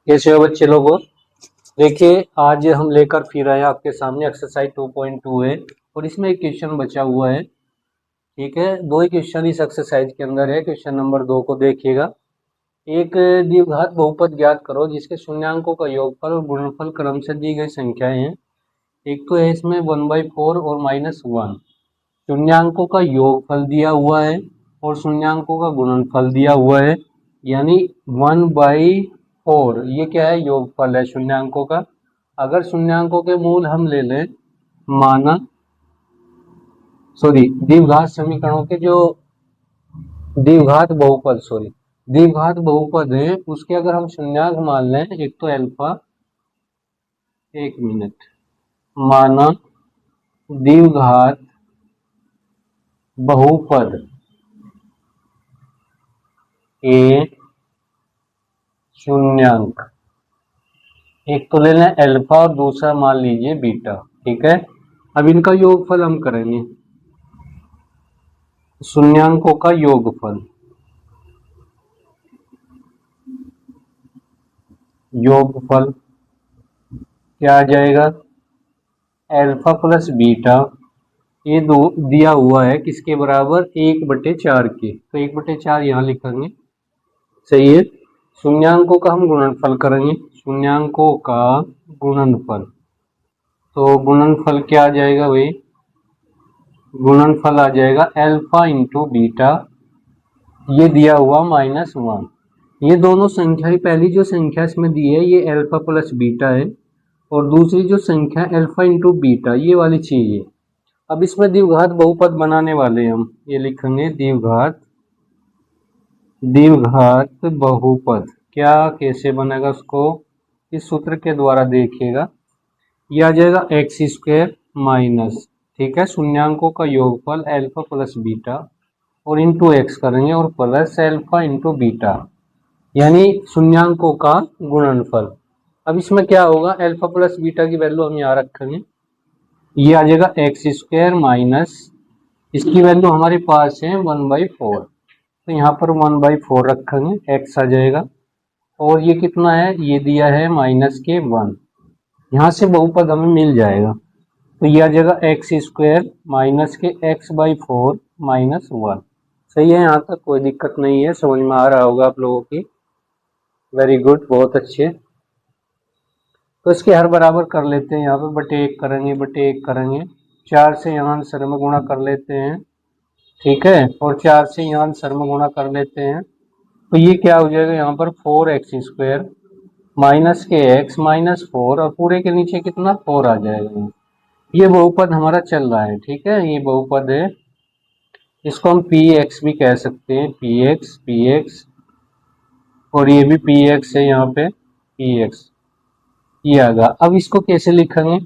कैसे हो बच्चे लोगों। देखिए आज हम लेकर फिर आए आपके सामने एक्सरसाइज 2.2 है और इसमें एक क्वेश्चन बचा हुआ है। ठीक है, दो ही क्वेश्चन इस एक्सरसाइज के अंदर है। क्वेश्चन नंबर 2 को देखिएगा। एक द्विघात बहुपद ज्ञात करो जिसके शून्यांकों का योगफल और गुणनफल क्रम से दी गई संख्याएं हैं। एक तो है इसमें 1/4 और -1। शून्यांकों का योगफल दिया हुआ है और शून्यांकों का गुणनफल दिया हुआ है, यानी 1/4 ये क्या है, योगफल है शून्यांकों का। अगर शून्यांकों के मूल हम ले लें, माना द्विघात समीकरणों के जो द्विघात बहुपद है उसके अगर हम शून्यांक मान लें, एक तो अल्फा, एक मिनट, माना द्विघात बहुपद ए शून्यांक, एक तो ले लें अल्फा और दूसरा मान लीजिए बीटा। ठीक है, अब इनका योगफल हम करेंगे, शून्यांकों का योगफल क्या आ जाएगा, अल्फा प्लस बीटा, ये दो दिया हुआ है किसके बराबर, 1/4 के, तो 1/4 यहाँ लिखेंगे। सही है, शून्यांकों का हम गुणनफल करेंगे, शून्यांकों का गुणनफल, तो गुणनफल क्या आ जाएगा भाई, गुणनफल आ जाएगा अल्फा इंटू बीटा, ये दिया हुआ -1। ये दोनों संख्या ही, पहली जो संख्या इसमें दी है ये अल्फा प्लस बीटा है और दूसरी जो संख्या अल्फा इंटू बीटा, ये वाली चीज है। अब इसमें द्विघात बहुपद बनाने वाले हम, ये लिखेंगे द्विघात बहुपद। क्या कैसे बनेगा उसको, इस सूत्र के द्वारा देखिएगा। ये आ जाएगा x² माइनस, ठीक है, शून्यांकों का योगफल अल्फा प्लस बीटा और इंटू एक्स करेंगे और प्लस अल्फा इंटू बीटा, यानी शून्यांकों का गुणनफल। अब इसमें क्या होगा, अल्फा प्लस बीटा की वैल्यू हम यहाँ रखेंगे, ये आ जाएगा x² माइनस, इसकी वैल्यू हमारे पास है 1/4, तो यहाँ पर 1/4 रखेंगे, x आ जाएगा और ये कितना है, ये दिया है -1, यहाँ से बहुपद हमें मिल जाएगा, तो ये आ जाएगा x² माइनस के x/4 -1। सही है, यहाँ तक कोई दिक्कत नहीं है, समझ में आ रहा होगा आप लोगों की। वेरी गुड, बहुत अच्छे। तो इसके हर बराबर कर लेते हैं, यहाँ पे /1 करेंगे, 4 से यहाँ आंसर में गुणा कर लेते हैं, ठीक है, और 4 से यहाँ आंसर में गुणा कर लेते हैं, तो ये क्या हो जाएगा यहाँ पर 4x² माइनस के x -4 और पूरे के नीचे कितना 4 आ जाएगा। ये बहुपद हमारा चल रहा है, ठीक है, ये बहुपद है, इसको हम px भी कह सकते हैं, px और ये भी px है, यहाँ पे px ये आएगा। अब इसको कैसे लिखेंगे,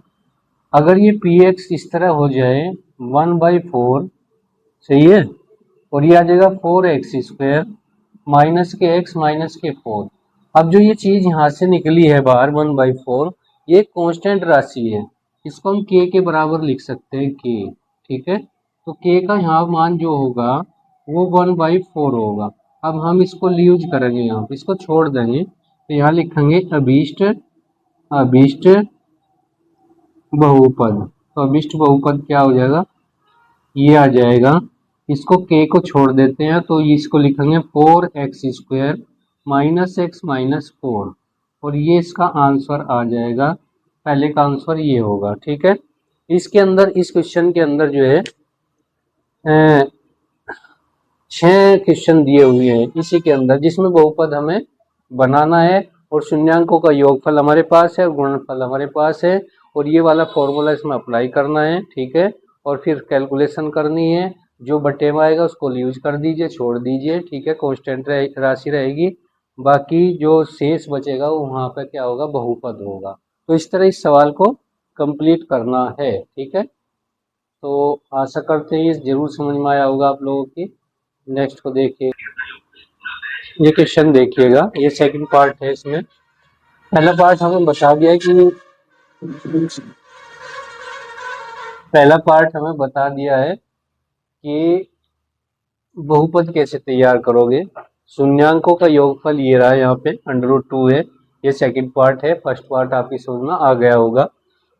अगर ये px इस तरह हो जाए 1/4, सही है, और ये आ जाएगा 4x² माइनस के x माइनस के 4। अब जो ये चीज यहाँ से निकली है बाहर 1/4, ये कांस्टेंट राशि है, इसको हम k के बराबर लिख सकते हैं, k, ठीक है, तो k का यहाँ मान जो होगा वो 1/4 होगा। अब हम इसको यूज करेंगे, यहाँ पे इसको छोड़ देंगे, तो यहाँ लिखेंगे अभीष्ट बहुपद। तो अभीष्ट बहुपद क्या हो जाएगा, ये आ जाएगा, इसको k को छोड़ देते हैं तो इसको लिखेंगे 4x² माइनस x माइनस 4, और ये इसका आंसर आ जाएगा, पहले का आंसर ये होगा, ठीक है। इसके अंदर, इस क्वेश्चन के अंदर जो है 6 क्वेश्चन दिए हुए हैं इसी के अंदर, जिसमें बहुपद हमें बनाना है और शून्यांकों का योगफल हमारे पास है और गुणनफल हमारे पास है, और ये वाला फॉर्मूला इसमें अप्लाई करना है, ठीक है, और फिर कैलकुलेशन करनी है, जो बटे में आएगा उसको यूज कर दीजिए, छोड़ दीजिए, ठीक है, कांस्टेंट राशि रहेगी, बाकी जो शेष बचेगा वो वहाँ पर क्या होगा, बहुपद होगा। तो इस तरह इस सवाल को कंप्लीट करना है, ठीक है। तो आशा करते हैं ये जरूर समझ में आया होगा आप लोगों की। नेक्स्ट को देखिए, ये क्वेश्चन देखिएगा, ये सेकंड पार्ट है, इसमें पहला पार्ट हमें बता दिया है कि पहला पार्ट हमें बता दिया है कि बहुपद कैसे तैयार करोगे। शून्यांकों का योगफल ये रहा, यहाँ पे √2 है, ये सेकंड पार्ट है, फर्स्ट पार्ट आपकी समझ में आ गया होगा।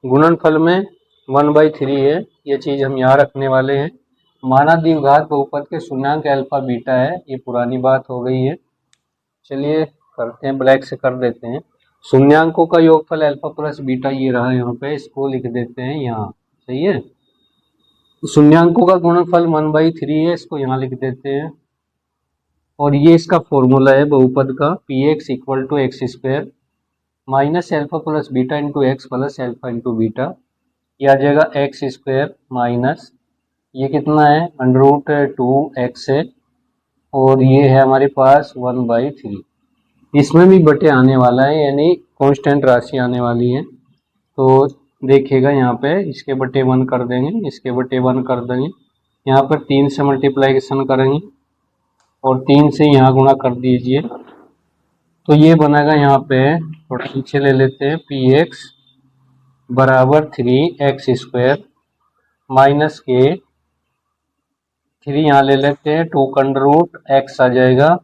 गुणनफल में 1/3 है, ये चीज़ हम यहाँ रखने वाले हैं। माना द्विघात बहुपद के शून्यांक अल्फा बीटा है, ये पुरानी बात हो गई है। चलिए करते हैं, ब्लैक से कर देते हैं। शून्यांकों का योगफल अल्फा प्लस बीटा ये रहा यहाँ पे, इसको लिख देते हैं यहाँ, सही है। शून्यांकों का गुणनफल 1/3 है, इसको यहाँ लिख देते हैं। और ये इसका फॉर्मूला है बहुपद का, px equal to x square minus alpha plus beta into x plus alpha into beta. ये आ जाएगा एक्स स्क्वायर माइनस ये कितना है √2x है, और ये है हमारे पास 1/3। इसमें भी बटे आने वाला है, यानी कांस्टेंट राशि आने वाली है। तो देखिएगा यहाँ पे इसके बटे 1 कर देंगे, इसके बटे 1 कर देंगे। यहाँ पर 3 से मल्टीप्लाइकेशन करेंगे और 3 से यहाँ गुणा कर दीजिए, तो ये बनेगा यहाँ पे, थोड़ा पीछे ले लेते हैं, px बराबर 3x स्क्वायर माइनस के 3 यहाँ ले लेते हैं, 2 का अंडर x आ जाएगा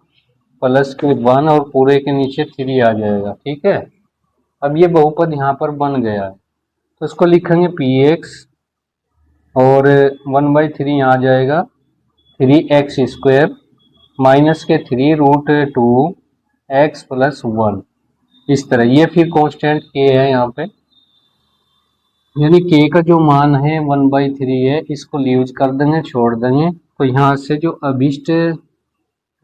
प्लस के 1 और पूरे के नीचे 3 आ जाएगा, ठीक है। अब ये बहुपद यहाँ पर बन गया है, तो इसको लिखेंगे px और 1/3 यहाँ आ जाएगा 3x स्क्वायर माइनस के 3√2x प्लस 1, इस तरह। ये फिर कांस्टेंट k है यहाँ पे, यानी k का जो मान है 1/3 है, इसको लीव कर देंगे, छोड़ देंगे। तो यहाँ से जो अभिष्ट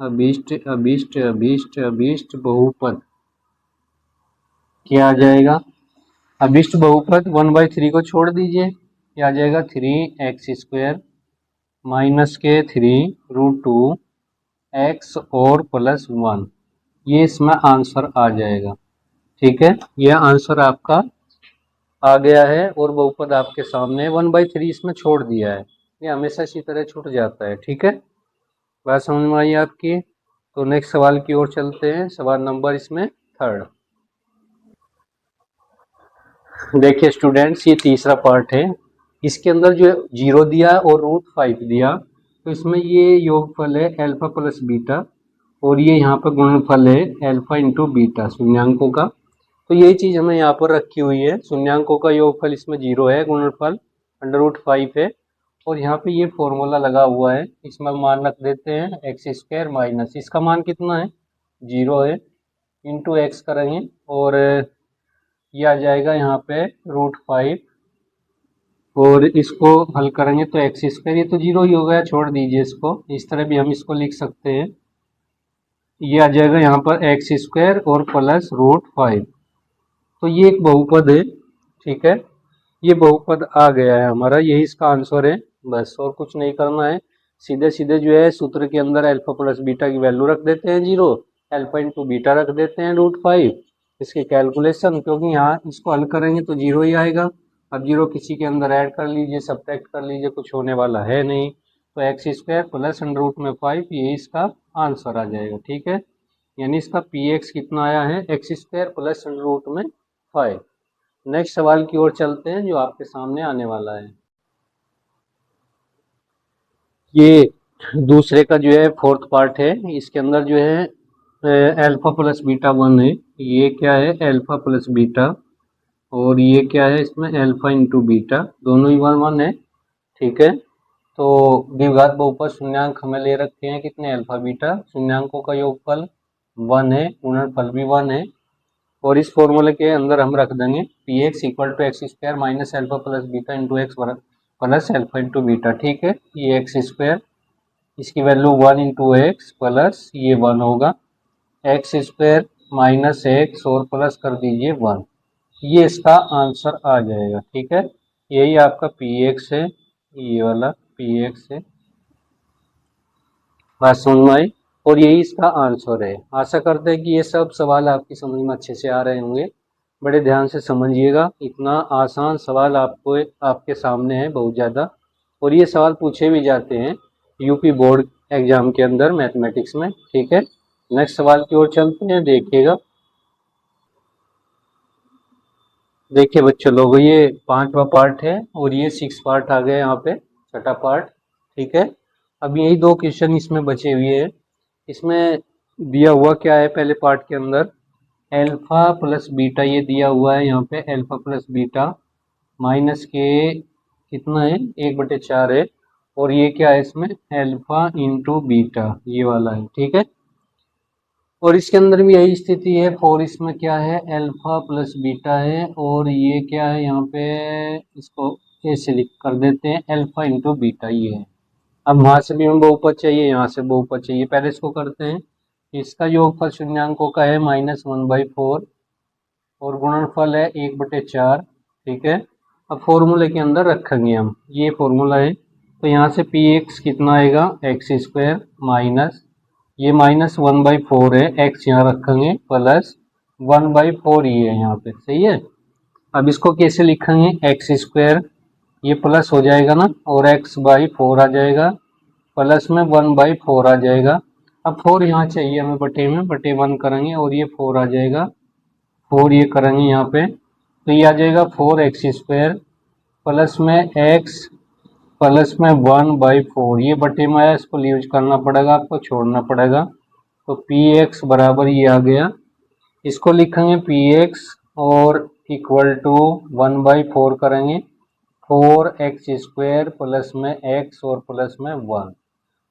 अभिष्ट अभिष्ट अभिष्ट अभिष्ट बहुपद क्या आ जाएगा, अभिष्ट बहुपद 1/3 को छोड़ दीजिए, ये आ जाएगा 3x स्क्वायर माइनस के 3√2x और प्लस 1, ये इसमें आंसर आ जाएगा, ठीक है। यह आंसर आपका आ गया है और बहुपद आपके सामने 1/3 इसमें छोड़ दिया है, ये हमेशा इसी तरह छूट जाता है, ठीक है। बात समझ में आई आपकी। तो नेक्स्ट सवाल की ओर चलते हैं, सवाल नंबर इसमें 3rd। देखिए स्टूडेंट्स, ये तीसरा पार्ट है, इसके अंदर जो 0 दिया और √5 दिया, तो इसमें ये योगफल है अल्फा प्लस बीटा, और ये यहाँ पर गुणनफल है अल्फा इंटू बीटा शून्यांकों का। तो यही चीज़ हमें यहाँ पर रखी हुई है, शून्यांकों का योगफल इसमें 0 है, गुणनफल √5 है, और यहाँ पे ये फॉर्मूला लगा हुआ है, इसमें मान रख देते हैं एक्स स्क्वायर माइनस इसका मान कितना है 0 है, इंटू एक्स करेंगे और ये आ जाएगा यहाँ पे √5, और इसको हल करेंगे तो एक्स स्क्वायर, ये तो 0 ही हो गया, छोड़ दीजिए इसको, इस तरह भी हम इसको लिख सकते हैं। ये आ जाएगा यहाँ पर एक्स स्क्वायर और प्लस √5, तो ये एक बहुपद है, ठीक है। ये बहुपद आ गया है हमारा, यही इसका आंसर है, बस और कुछ नहीं करना है। सीधे सीधे जो है सूत्र के अंदर अल्फा प्लस बीटा की वैल्यू रख देते हैं 0, अल्फा इंटू बीटा रख देते हैं √5, इसकी कैलकुलेशन, क्योंकि यहाँ इसको हल करेंगे तो 0 ही आएगा। अब 0 किसी के अंदर ऐड कर लीजिए, सब्ट्रैक्ट कर लीजिए, कुछ होने वाला है नहीं, तो एक्स स्क्वायर प्लस √5 ये इसका आंसर आ जाएगा, ठीक है। यानी इसका px कितना आया है एक्स स्क्वायर प्लस √5। नेक्स्ट सवाल की ओर चलते हैं जो आपके सामने आने वाला है। ये दूसरे का जो है 4th पार्ट है, इसके अंदर जो है अल्फा प्लस बीटा 1 है, ये क्या है अल्फा प्लस बीटा, और ये क्या है इसमें अल्फा इंटू बीटा, दोनों ही 1 है, ठीक है। तो द्विघात बहुपद शून्यांक हमें ले रखे हैं कितने अल्फा बीटा, शून्यांकों का योगफल 1 है, गुणनफल भी 1 है, और इस फॉर्मूले के अंदर हम रख देंगे px equal to x square minus alpha plus beta into x plus alpha into beta, ठीक है। ये एक्स स्क्वायर, इसकी वैल्यू 1 इंटू एक्स प्लस ये 1 होगा, एक्स स्क्वायर माइनस एक्स और प्लस कर दीजिए 1, ये इसका आंसर आ जाएगा, ठीक है। यही आपका px है, ये वाला px है, बात समझ में आई, और यही इसका आंसर है। आशा करते हैं कि ये सब सवाल आपकी समझ में अच्छे से आ रहे होंगे, बड़े ध्यान से समझिएगा, इतना आसान सवाल आपको आपके सामने है बहुत ज़्यादा, और ये सवाल पूछे भी जाते हैं यूपी बोर्ड एग्जाम के अंदर मैथमेटिक्स में, ठीक है। नेक्स्ट सवाल की ओर चलते हैं, देखिएगा। देखिए बच्चों लोग, ये 5वां पार्ट है और ये 6 पार्ट आ गए यहाँ पे, 6ठा पार्ट, ठीक है। अब यही 2 क्वेश्चन इसमें बचे हुए हैं। इसमें दिया हुआ क्या है पहले पार्ट के अंदर, एल्फा प्लस बीटा ये दिया हुआ है यहाँ पे, एल्फा प्लस बीटा माइनस के कितना है 1/4 है, और ये क्या है इसमें एल्फा इंटू बीटा ये वाला है, ठीक है। और इसके अंदर भी यही स्थिति है, फोर इसमें क्या है एल्फा प्लस बीटा है, और ये क्या है यहाँ पे, इसको ऐसे लिख कर देते हैं एल्फा इंटू बीटा ये है। अब वहां से भी हमें बहुपद चाहिए, यहाँ से बहुपद चाहिए, पहले इसको करते हैं। इसका योगफल शून्याङ्कों का है -1/4 और गुणनफल है 1/4, ठीक है। अब फॉर्मूले के अंदर रखेंगे हम, ये फॉर्मूला है, तो यहाँ से पी एक्स कितना आएगा x² माइनस ये -1/4 है, x यहाँ रखेंगे प्लस 1/4 ये है यहाँ पे, सही है। अब इसको कैसे लिखेंगे x², ये प्लस हो जाएगा ना, और x/4 आ जाएगा, प्लस में 1/4 आ जाएगा। अब 4 यहाँ चाहिए हमें बटे में, बटे 1 करेंगे और ये 4 आ जाएगा, 4 ये करेंगे यहाँ पे, तो ये आ जाएगा 4x² प्लस में x प्लस में 1/4, ये बटे में आया, इसको यूज करना पड़ेगा, आपको छोड़ना पड़ेगा, तो px बराबर ये आ गया। इसको लिखेंगे px और इक्वल टू 1/4 करेंगे 4x² प्लस में x और प्लस में 1,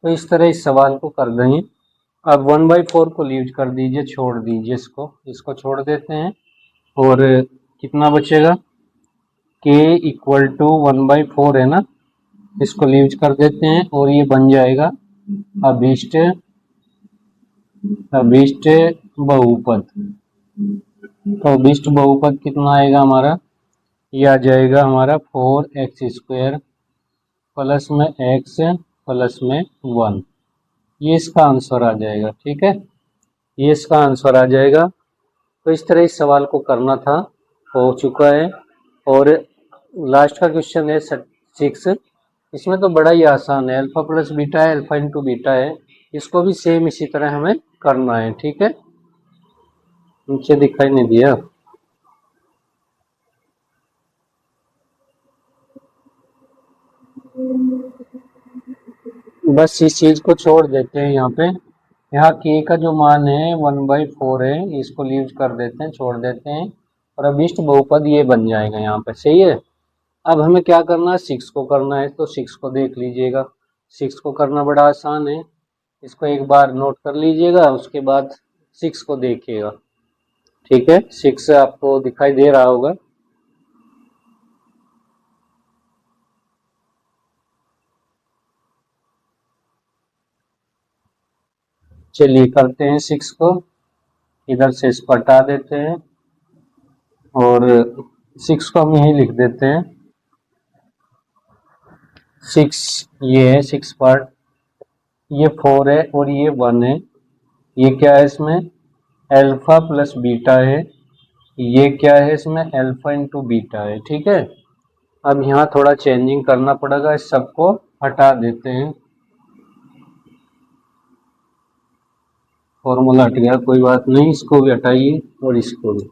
तो इस तरह इस सवाल को कर देंगे। अब 1/4 को लीव कर दीजिए, छोड़ दीजिए, इसको छोड़ देते हैं, और कितना बचेगा k इक्वल टू 1/4 है ना, इसको लीव कर देते हैं, और ये बन जाएगा अभीष्ट बहुपद। तो अभीष्ट बहुपद कितना आएगा हमारा, ये आ जाएगा हमारा 4x² प्लस में x प्लस में 1, ये इसका आंसर आ जाएगा, ठीक है, ये इसका आंसर आ जाएगा। तो इस तरह इस सवाल को करना था, हो चुका है। और लास्ट का क्वेश्चन है 6, इसमें तो बड़ा ही आसान है, अल्फा प्लस बीटा है, अल्फा इंटू बीटा है, इसको भी सेम इसी तरह हमें करना है, ठीक है। नीचे दिखाई नहीं दिया, बस इस चीज को छोड़ देते हैं यहाँ पे, यहाँ k का जो मान है 1/4 है, इसको लीव कर देते हैं, छोड़ देते हैं, और अभीष्ट बहुपद ये बन जाएगा यहाँ पे, सही है। अब हमें क्या करना है, 6 को करना है, तो 6 को देख लीजिएगा, 6 को करना बड़ा आसान है, इसको एक बार नोट कर लीजिएगा, उसके बाद 6 को देखिएगा, ठीक है। 6 आपको दिखाई दे रहा होगा, चलिए करते हैं 6 को, इधर से इसको हटा देते हैं, और 6 को हम यही लिख देते हैं, 6 ये है 6 पार्ट, ये 4 है और ये 1 है, ये क्या है इसमें अल्फा प्लस बीटा है, ये क्या है इसमें अल्फा इंटू बीटा है, ठीक है। अब यहाँ थोड़ा चेंजिंग करना पड़ेगा, इस सबको हटा देते हैं, फॉर्मूला हट गया, कोई बात नहीं, इसको भी हटाइए और इसको भी।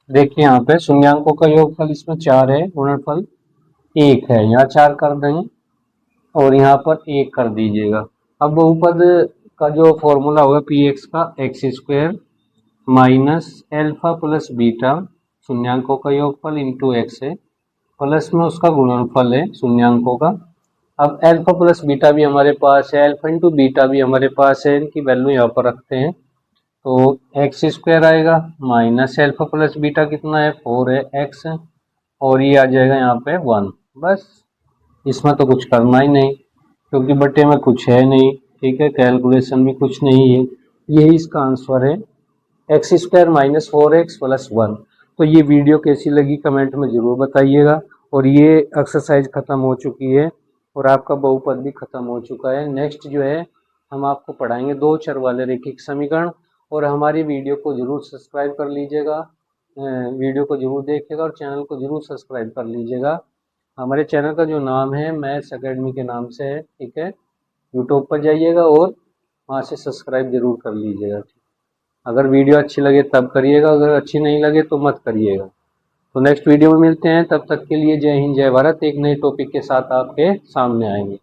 देखिए यहाँ पे शून्याङ्कों का योगफल इसमें 4 है, गुणनफल 1 है, यहाँ 4 कर देंगे और यहाँ पर 1 कर दीजिएगा। अब बहुपद का जो फॉर्मूला होगा px का x² minus alpha plus beta शून्याङ्कों का योगफल इंटू x है, प्लस में उसका गुणनफल है शून्याङ्कों का। अब एल्फा प्लस बीटा भी हमारे पास है, एल्फा इंटू बीटा भी हमारे पास है, इनकी वैल्यू यहाँ पर रखते हैं, तो x² आएगा माइनस एल्फा प्लस बीटा कितना है 4 है x, और ये आ जाएगा यहाँ पे 1। बस इसमें तो कुछ करना ही नहीं, क्योंकि बटे में कुछ है नहीं, ठीक है, कैलकुलेशन भी कुछ नहीं है, यही इसका आंसर है x² माइनस 4x प्लस 1। तो ये वीडियो कैसी लगी कमेंट में ज़रूर बताइएगा, और ये एक्सरसाइज ख़त्म हो चुकी है और आपका बहुपद भी ख़त्म हो चुका है। नेक्स्ट जो है हम आपको पढ़ाएंगे 2 चर वाले रैखिक समीकरण, और हमारी वीडियो को ज़रूर सब्सक्राइब कर लीजिएगा, वीडियो को ज़रूर देखिएगा और चैनल को ज़रूर सब्सक्राइब कर लीजिएगा। हमारे चैनल का जो नाम है मैथ्स एकेडमी के नाम से है, ठीक है। यूट्यूब पर जाइएगा और वहाँ से सब्सक्राइब ज़रूर कर लीजिएगा। अगर वीडियो अच्छी लगे तब करिएगा, अगर अच्छी नहीं लगे तो मत करिएगा। तो नेक्स्ट वीडियो में मिलते हैं, तब तक के लिए जय हिंद जय भारत, एक नए टॉपिक के साथ आपके सामने आएंगे।